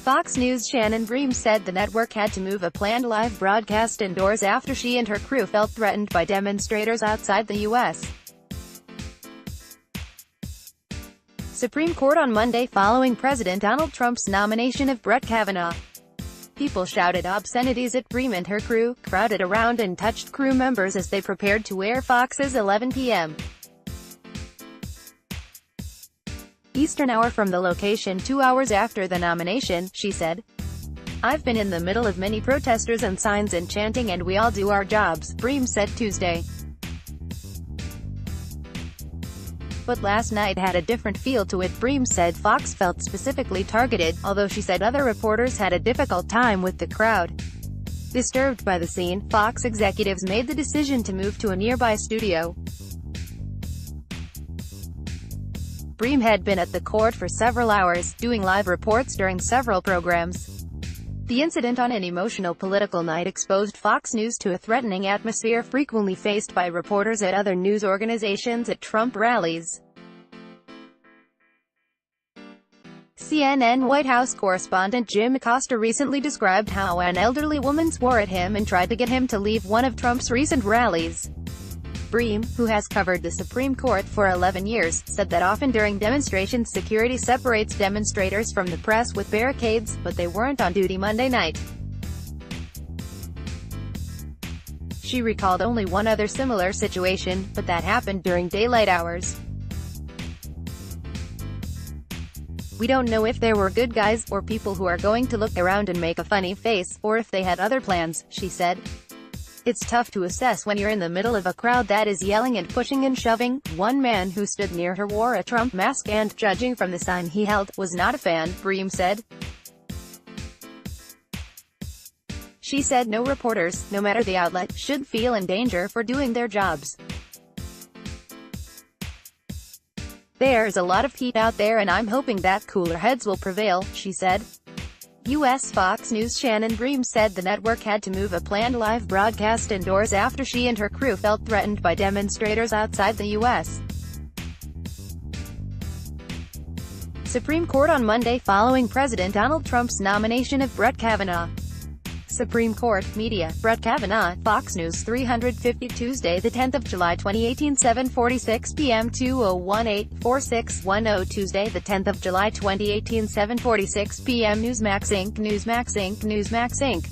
Fox News' Shannon Bream said the network had to move a planned live broadcast indoors after she and her crew felt threatened by demonstrators outside the U.S. Supreme Court on Monday following President Donald Trump's nomination of Brett Kavanaugh. People shouted obscenities at Bream and her crew, crowded around and touched crew members as they prepared to air Fox's 11 p.m. Eastern Hour from the location 2 hours after the nomination, she said. "I've been in the middle of many protesters and signs and chanting, and we all do our jobs," Bream said Tuesday. But last night had a different feel to it. Bream said Fox felt specifically targeted, although she said other reporters had a difficult time with the crowd. Disturbed by the scene, Fox executives made the decision to move to a nearby studio. Bream had been at the court for several hours, doing live reports during several programs. The incident on an emotional political night exposed Fox News to a threatening atmosphere frequently faced by reporters at other news organizations at Trump rallies. CNN White House correspondent Jim Acosta recently described how an elderly woman swore at him and tried to get him to leave one of Trump's recent rallies. Bream, who has covered the Supreme Court for 11 years, said that often during demonstrations security separates demonstrators from the press with barricades, but they weren't on duty Monday night. She recalled only one other similar situation, but that happened during daylight hours. "We don't know if there were good guys, or people who are going to look around and make a funny face, or if they had other plans," she said. "It's tough to assess when you're in the middle of a crowd that is yelling and pushing and shoving." One man who stood near her wore a Trump mask and, judging from the sign he held, was not a fan, Bream said. She said no reporters, no matter the outlet, should feel in danger for doing their jobs. "There's a lot of heat out there and I'm hoping that cooler heads will prevail," she said. U.S. Fox News' Shannon Bream said the network had to move a planned live broadcast indoors after she and her crew felt threatened by demonstrators outside the U.S. Supreme Court on Monday following President Donald Trump's nomination of Brett Kavanaugh. Supreme Court, Media, Brett Kavanaugh, Fox News 350 Tuesday, 10 July 2018 7:46 p.m. 2018-4610 Tuesday, 10 July 2018 7:46 p.m. Newsmax Inc. Newsmax Inc. Newsmax Inc.